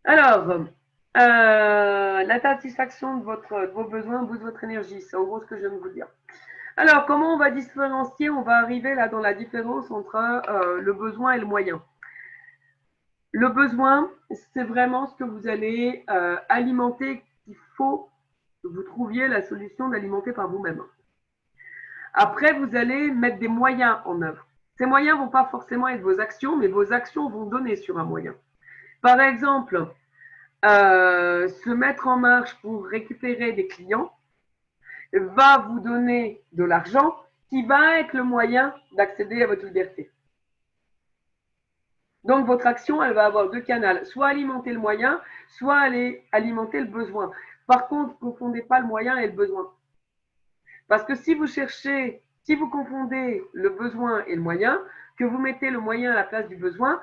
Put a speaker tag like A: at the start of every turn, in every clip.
A: Alors, la satisfaction de vos besoins booste votre énergie. C'est en gros ce que je viens de vous dire. Alors, comment on va différencier? On va arriver là dans la différence entre le besoin et le moyen. Le besoin, c'est vraiment ce que vous allez alimenter, qu'il faut que vous trouviez la solution d'alimenter par vous-même. Après, vous allez mettre des moyens en œuvre. Ces moyens ne vont pas forcément être vos actions, mais vos actions vont donner sur un moyen. Par exemple, se mettre en marche pour récupérer des clients va vous donner de l'argent qui va être le moyen d'accéder à votre liberté. Donc, votre action, elle va avoir deux canaux, soit alimenter le moyen, soit aller alimenter le besoin. Par contre, ne confondez pas le moyen et le besoin. Parce que si vous confondez le besoin et le moyen, que vous mettez le moyen à la place du besoin,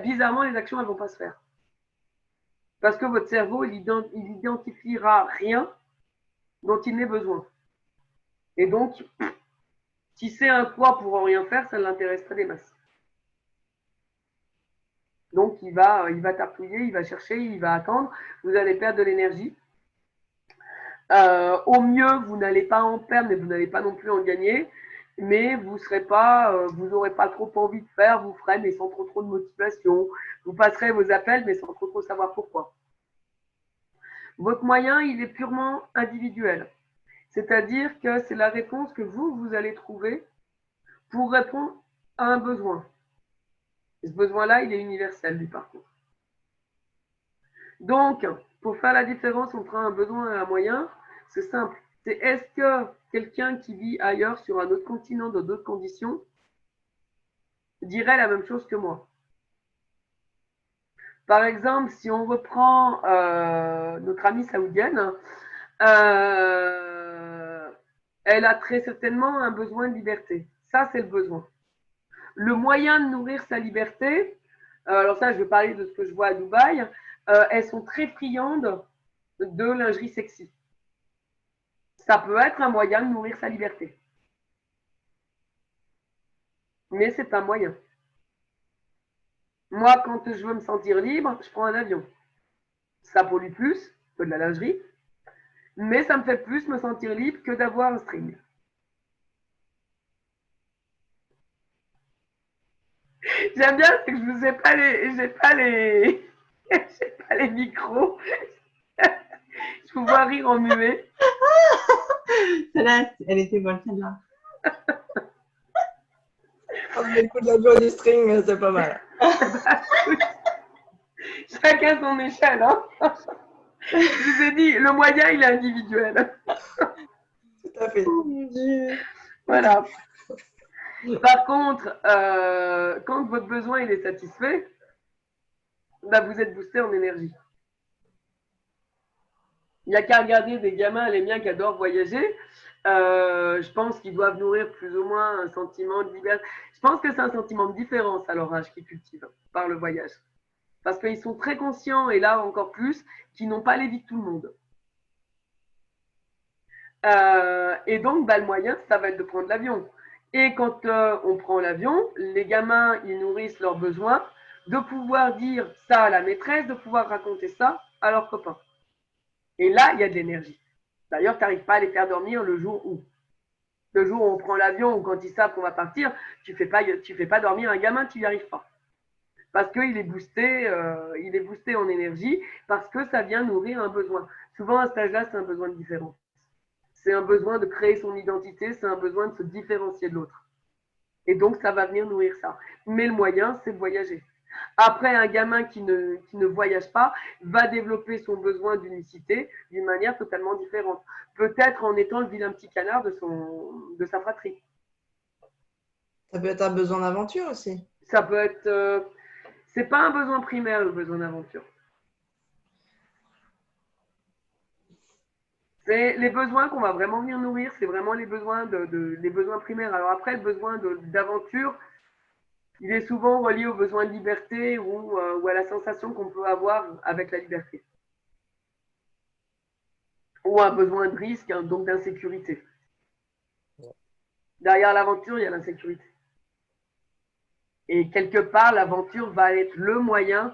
A: bizarrement, les actions, elles ne vont pas se faire. Parce que votre cerveau, il identifiera rien dont il n'ait besoin. Et donc, si c'est un poids pour rien faire, ça ne l'intéresse pas des masses. Donc, il va tarpouiller, il va chercher, il va attendre. Vous allez perdre de l'énergie. Au mieux, vous n'allez pas en perdre, mais vous n'allez pas non plus en gagner. Mais vous n'aurez pas trop envie de faire. Vous ferez, mais sans trop de motivation. Vous passerez vos appels, mais sans trop savoir pourquoi. Votre moyen, il est purement individuel. C'est-à-dire que c'est la réponse que vous allez trouver pour répondre à un besoin. Et ce besoin-là, il est universel, lui, par contre. Donc, pour faire la différence entre un besoin et un moyen, c'est simple. C'est est-ce que quelqu'un qui vit ailleurs, sur un autre continent, dans d'autres conditions, dirait la même chose que moi? Par exemple, si on reprend notre amie saoudienne, euh, elle a très certainement un besoin de liberté. Ça, c'est le besoin. Le moyen de nourrir sa liberté, alors ça, je vais parler de ce que je vois à Dubaï, elles sont très friandes de lingerie sexy. Ça peut être un moyen de nourrir sa liberté. Mais c'est un moyen. Moi, quand je veux me sentir libre, je prends un avion. Ça pollue plus que de la lingerie, mais ça me fait plus me sentir libre que d'avoir un string. J'aime bien, c'est que je vous ai pas j'ai pas les micros. Je vous vois rire en muet.
B: Celle-là, elle était bonne, celle-là.
C: Le coup de la joie du string, c'est pas mal.
A: Chacun son échelle. Hein. Je vous ai dit, le moyen, il est individuel.
C: Tout à fait.
B: Oh mon Dieu.
A: Voilà. Par contre, quand votre besoin il est satisfait, vous êtes boosté en énergie. Il n'y a qu'à regarder des gamins, les miens qui adorent voyager. Je pense qu'ils doivent nourrir plus ou moins un sentiment de liberté. Je pense que c'est un sentiment de différence à leur âge qu'ils cultivent par le voyage. Parce qu'ils sont très conscients, et là encore plus, qu'ils n'ont pas les vies de tout le monde. Et donc, le moyen, ça va être de prendre l'avion. Et quand on prend l'avion, les gamins, ils nourrissent leurs besoins de pouvoir dire ça à la maîtresse, de pouvoir raconter ça à leurs copains. Et là, il y a de l'énergie. D'ailleurs, tu n'arrives pas à les faire dormir le jour où. Le jour où on prend l'avion ou quand ils savent qu'on va partir, tu ne fais pas dormir un gamin, tu n'y arrives pas. Parce qu'il est boosté en énergie, parce que ça vient nourrir un besoin. Souvent, à cet âge-là, c'est un besoin de différence. C'est un besoin de créer son identité, c'est un besoin de se différencier de l'autre. Et donc, ça va venir nourrir ça. Mais le moyen, c'est de voyager. Après, un gamin qui ne voyage pas va développer son besoin d'unicité d'une manière totalement différente. Peut-être en étant le vilain petit canard de sa fratrie.
C: Ça peut être un besoin d'aventure aussi.
A: Ça peut être... c'est pas un besoin primaire, le besoin d'aventure. C'est les besoins qu'on va vraiment venir nourrir, c'est vraiment les besoins, les besoins primaires. Alors après, le besoin d'aventure, il est souvent relié au besoin de liberté ou à la sensation qu'on peut avoir avec la liberté. Ou un besoin de risque, hein, donc d'insécurité. Derrière l'aventure, il y a l'insécurité. Et quelque part, l'aventure va être le moyen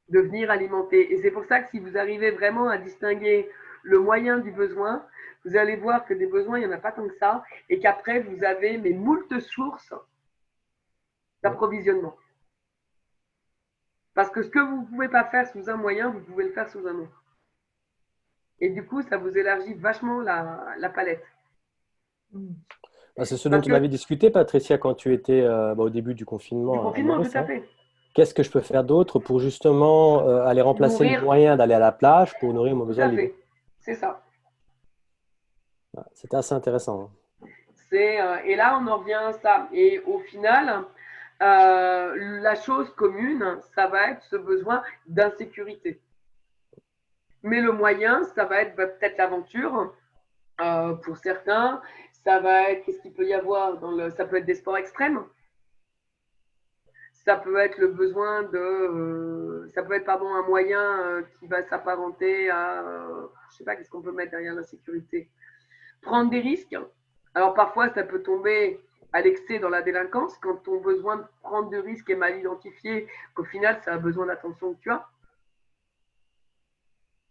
A: de venir alimenter. Et c'est pour ça que si vous arrivez vraiment à distinguer le moyen du besoin, vous allez voir que des besoins, il n'y en a pas tant que ça, et qu'après, vous avez mais moult sources d'approvisionnement. Parce que ce que vous ne pouvez pas faire sous un moyen, vous pouvez le faire sous un autre. Et du coup, ça vous élargit vachement la palette.
D: C'est ce dont on avait discuté, Patricia, quand tu étais au début du confinement.
A: Du confinement,
D: Maurice,
A: tout à fait.
D: Qu'est-ce que je peux faire d'autre pour justement aller remplacer le moyen d'aller à la plage pour nourrir mon besoin de l'hiver?
A: C'est ça.
D: C'était assez intéressant.
A: Et là, on en revient à ça. Et au final, la chose commune, ça va être ce besoin d'insécurité. Mais le moyen, ça va être peut-être l'aventure pour certains. Ça va être, qu'est-ce qu'il peut y avoir ça peut être des sports extrêmes. Ça peut être le besoin ça peut être un moyen qui va s'apparenter à, je sais pas, qu'est-ce qu'on peut mettre derrière l'insécurité. Prendre des risques. Alors parfois, ça peut tomber à l'excès dans la délinquance quand ton besoin de prendre de risques est mal identifié, qu'au final, ça a besoin d'attention que tu as.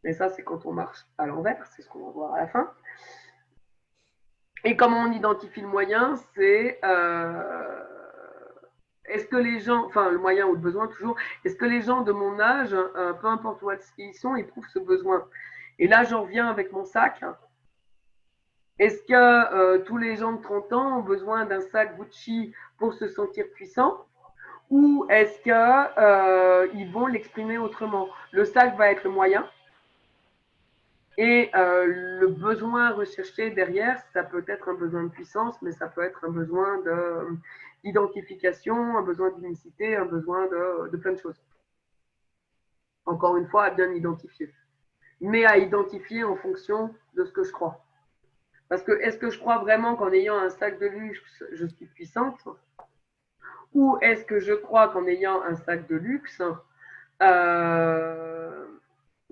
A: Et ça, c'est quand on marche à l'envers, c'est ce qu'on va voir à la fin. Et comment on identifie le moyen, c'est est-ce que les gens, enfin le moyen ou le besoin toujours, est-ce que les gens de mon âge, peu importe où ils sont, éprouvent ce besoin? Et là, j'en reviens avec mon sac. Est-ce que tous les gens de 30 ans ont besoin d'un sac Gucci pour se sentir puissant? Ou est-ce qu'ils vont l'exprimer autrement? Le sac va être le moyen. Et le besoin recherché derrière, ça peut être un besoin de puissance, mais ça peut être un besoin d'identification, un besoin d'unicité, un besoin de plein de choses. Encore une fois, à bien identifier. Mais à identifier en fonction de ce que je crois. Parce que est-ce que je crois vraiment qu'en ayant un sac de luxe, je suis puissante? Ou est-ce que je crois qu'en ayant un sac de luxe,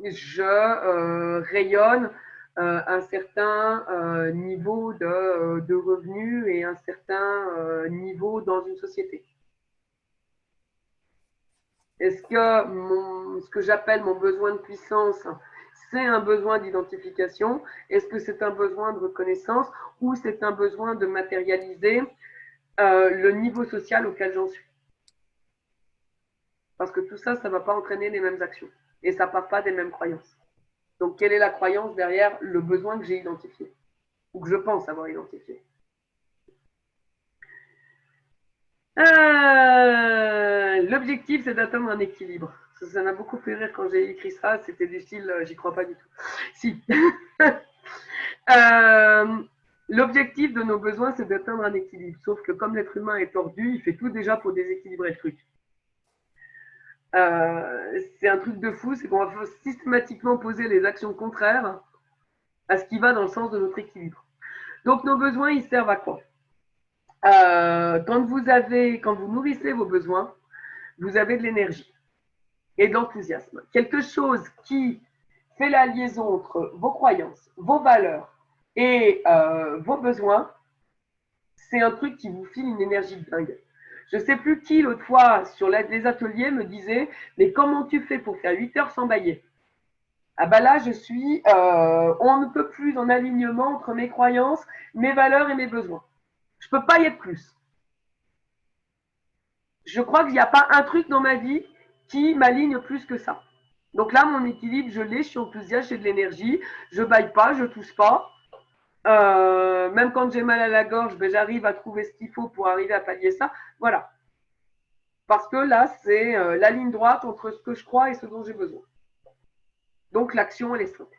A: je rayonne un certain niveau de revenus et un certain niveau dans une société? Est-ce que ce que j'appelle mon besoin de puissance, c'est un besoin d'identification? Est-ce que c'est un besoin de reconnaissance ou c'est un besoin de matérialiser le niveau social auquel j'en suis? Parce que tout ça, ça ne va pas entraîner les mêmes actions et ça ne part pas des mêmes croyances. Donc, quelle est la croyance derrière le besoin que j'ai identifié ou que je pense avoir identifié? L'objectif, c'est d'atteindre un équilibre. Ça m'a beaucoup fait rire quand j'ai écrit ça. C'était du style, j'y crois pas du tout. Si. L'objectif de nos besoins, c'est d'atteindre un équilibre. Sauf que comme l'être humain est tordu, il fait tout déjà pour déséquilibrer le truc. C'est un truc de fou, c'est qu'on va systématiquement poser les actions contraires à ce qui va dans le sens de notre équilibre. Donc nos besoins, ils servent à quoi? Quand vous nourrissez vos besoins, vous avez de l'énergie et de l'enthousiasme. Quelque chose qui fait la liaison entre vos croyances, vos valeurs et vos besoins, c'est un truc qui vous file une énergie de dingue. Je ne sais plus qui l'autre fois sur les ateliers me disait « Mais comment tu fais pour faire 8 heures sans bailler ?» Ah ben là, je suis, on ne peut plus en alignement entre mes croyances, mes valeurs et mes besoins. Je ne peux pas y être plus. Je crois qu'il n'y a pas un truc dans ma vie qui m'aligne plus que ça. Donc là, mon équilibre, je l'ai, je suis enthousiaste, j'ai de l'énergie, je ne baille pas, je ne tousse pas. Même quand j'ai mal à la gorge, ben, j'arrive à trouver ce qu'il faut pour arriver à pallier ça. Voilà. Parce que là, c'est la ligne droite entre ce que je crois et ce dont j'ai besoin. Donc l'action, elle est simple.